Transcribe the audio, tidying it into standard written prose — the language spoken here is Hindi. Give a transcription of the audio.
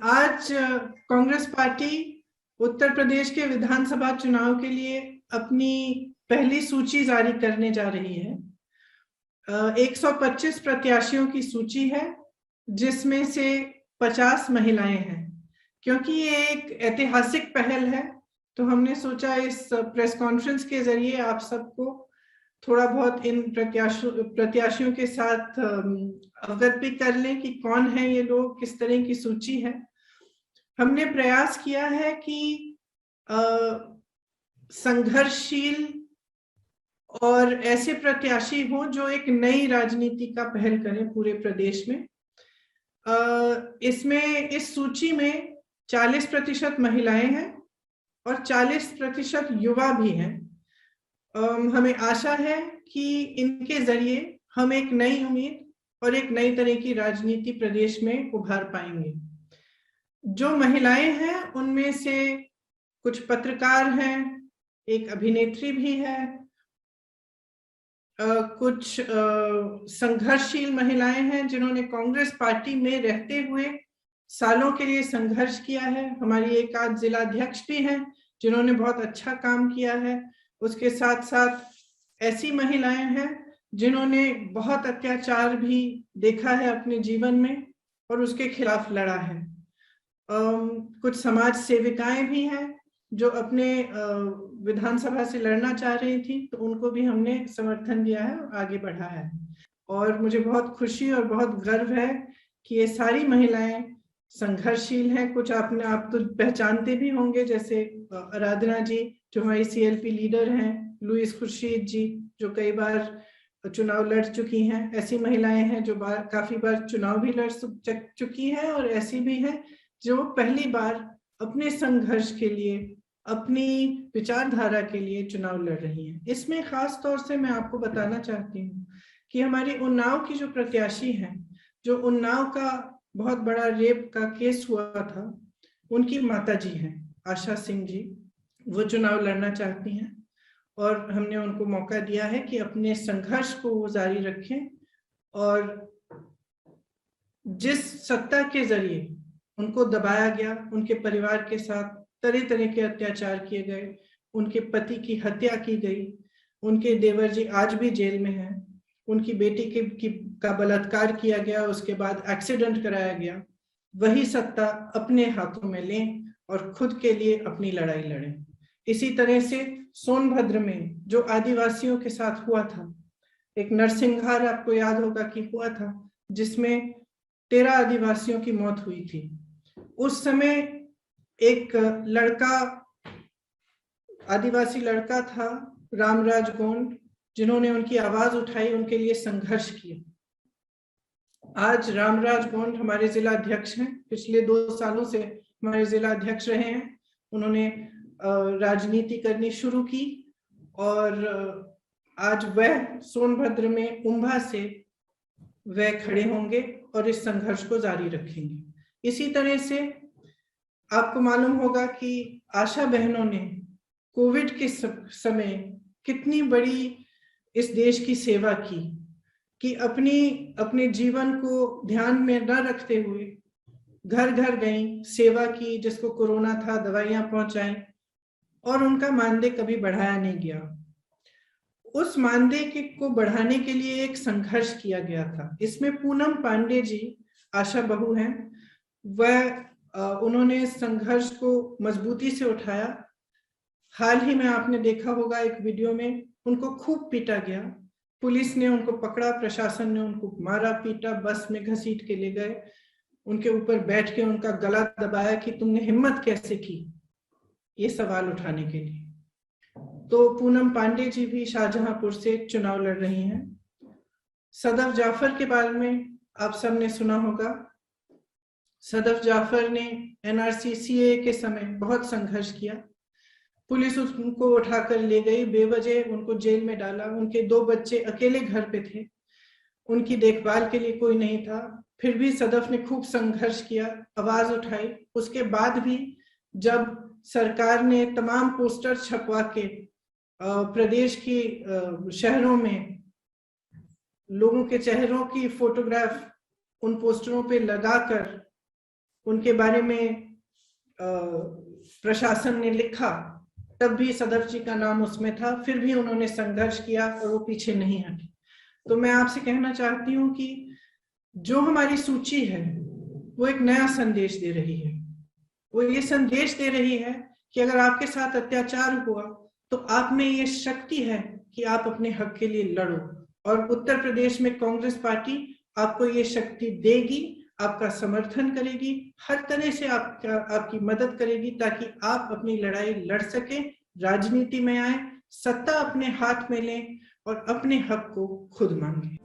आज कांग्रेस पार्टी उत्तर प्रदेश के विधानसभा चुनाव के लिए अपनी पहली सूची जारी करने जा रही है। 125 प्रत्याशियों की सूची है, जिसमें से 50 महिलाएं हैं। क्योंकि ये एक ऐतिहासिक पहल है, तो हमने सोचा इस प्रेस कॉन्फ्रेंस के जरिए आप सबको थोड़ा बहुत इन प्रत्याशियों के साथ अवगत भी कर लें कि कौन है ये लोग, किस तरह की सूची है। हमने प्रयास किया है कि संघर्षशील और ऐसे प्रत्याशी हों जो एक नई राजनीति का पहल करें पूरे प्रदेश में। इसमें इस सूची में 40% महिलाएं हैं और 40% युवा भी हैं। हमें आशा है कि इनके जरिए हम एक नई उम्मीद और एक नई तरह की राजनीति प्रदेश में उभार पाएंगे। जो महिलाएं हैं उनमें से कुछ पत्रकार हैं, एक अभिनेत्री भी है, कुछ संघर्षशील महिलाएं हैं जिन्होंने कांग्रेस पार्टी में रहते हुए सालों के लिए संघर्ष किया है। हमारी एक आध जिलाध्यक्ष भी हैं जिन्होंने बहुत अच्छा काम किया है। उसके साथ साथ ऐसी महिलाएं हैं जिन्होंने बहुत अत्याचार भी देखा है अपने जीवन में और उसके खिलाफ लड़ा है। कुछ समाज सेविकाएं भी हैं जो अपने विधानसभा से लड़ना चाह रही थी, तो उनको भी हमने समर्थन दिया है और आगे बढ़ा है। और मुझे बहुत खुशी और बहुत गर्व है कि ये सारी महिलाएं संघर्षशील हैं। कुछ आपने आप तो पहचानते भी होंगे, जैसे आराधना जी जो हमारी सीएलपी लीडर हैं, लुईस खुर्शीद जी जो कई बार चुनाव लड़ चुकी हैं। ऐसी महिलाएं हैं जो काफी बार चुनाव भी लड़ चुकी हैं और ऐसी भी हैं जो पहली बार अपने संघर्ष के लिए, अपनी विचारधारा के लिए चुनाव लड़ रही हैं। इसमें खास तौर से मैं आपको बताना चाहती हूँ कि हमारी उन्नाव की जो प्रत्याशी हैं, जो उन्नाव का बहुत बड़ा रेप का केस हुआ था, उनकी माता जी हैं आशा सिंह जी, वो चुनाव लड़ना चाहती हैं और हमने उनको मौका दिया है कि अपने संघर्ष को वो जारी रखें। और जिस सत्ता के जरिए उनको दबाया गया, उनके परिवार के साथ तरह तरह के अत्याचार किए गए, उनके पति की हत्या की गई, उनके देवर जी आज भी जेल में हैं, उनकी बेटी का बलात्कार किया गया, उसके बाद एक्सीडेंट कराया गया, वही सत्ता अपने हाथों में लें और खुद के लिए अपनी लड़ाई लड़ें। इसी तरह से सोनभद्र में जो आदिवासियों के साथ हुआ था, एक नरसिंहार आपको याद होगा कि हुआ था, जिसमें 13 आदिवासियों की मौत हुई थी। उस समय एक लड़का, आदिवासी लड़का था रामराज गोंड, जिन्होंने उनकी आवाज उठाई, उनके लिए संघर्ष किया। आज रामराज गोंड हमारे जिला अध्यक्ष हैं, पिछले 2 सालों से हमारे जिला अध्यक्ष रहे हैं। उन्होंने राजनीति करनी शुरू की और आज वह सोनभद्र में उम्भा से वह खड़े होंगे और इस संघर्ष को जारी रखेंगे। इसी तरह से आपको मालूम होगा कि आशा बहनों ने कोविड के समय कितनी बड़ी इस देश की सेवा की, कि अपने जीवन को ध्यान में न रखते हुए घर घर गई, सेवा की, जिसको कोरोना था दवाइयां पहुंचाई और उनका मानदेय कभी बढ़ाया नहीं गया। उस मानदेय को बढ़ाने के लिए एक संघर्ष किया गया था। इसमें पूनम पांडे जी आशा बहू हैं, वह उन्होंने संघर्ष को मजबूती से उठाया। हाल ही में आपने देखा होगा एक वीडियो में उनको खूब पीटा गया, पुलिस ने उनको पकड़ा, प्रशासन ने उनको मारा पीटा, बस में घसीट के ले गए, उनके ऊपर बैठ के उनका गला दबाया कि तुमने हिम्मत कैसे की ये सवाल उठाने के लिए। तो पूनम पांडे जी भी शाहजहांपुर से चुनाव लड़ रही हैं। सदफ जाफर के बारे में आप सबने सुना होगा। सदफ जाफर ने एनआरसी सीए के समय बहुत संघर्ष किया, पुलिस उनको उठाकर ले गई, बेवजह उनको जेल में डाला। उनके 2 बच्चे अकेले घर पे थे, उनकी देखभाल के लिए कोई नहीं था, फिर भी सदफ ने खूब संघर्ष किया, आवाज उठाई। उसके बाद भी जब सरकार ने तमाम पोस्टर छपवा के प्रदेश की शहरों में लोगों के चेहरों की फोटोग्राफ उन पोस्टरों पे लगाकर उनके बारे में प्रशासन ने लिखा, तब भी सदफ जी का नाम उसमें था, फिर भी उन्होंने संघर्ष किया और वो पीछे नहीं हटे। तो मैं आपसे कहना चाहती हूँ कि जो हमारी सूची है वो एक नया संदेश दे रही है। वो ये संदेश दे रही है कि अगर आपके साथ अत्याचार हुआ तो आप में ये शक्ति है कि आप अपने हक के लिए लड़ो, और उत्तर प्रदेश में कांग्रेस पार्टी आपको ये शक्ति देगी, आपका समर्थन करेगी, हर तरह से आपकी मदद करेगी ताकि आप अपनी लड़ाई लड़ सके, राजनीति में आए, सत्ता अपने हाथ में लें और अपने हक को खुद मांगे।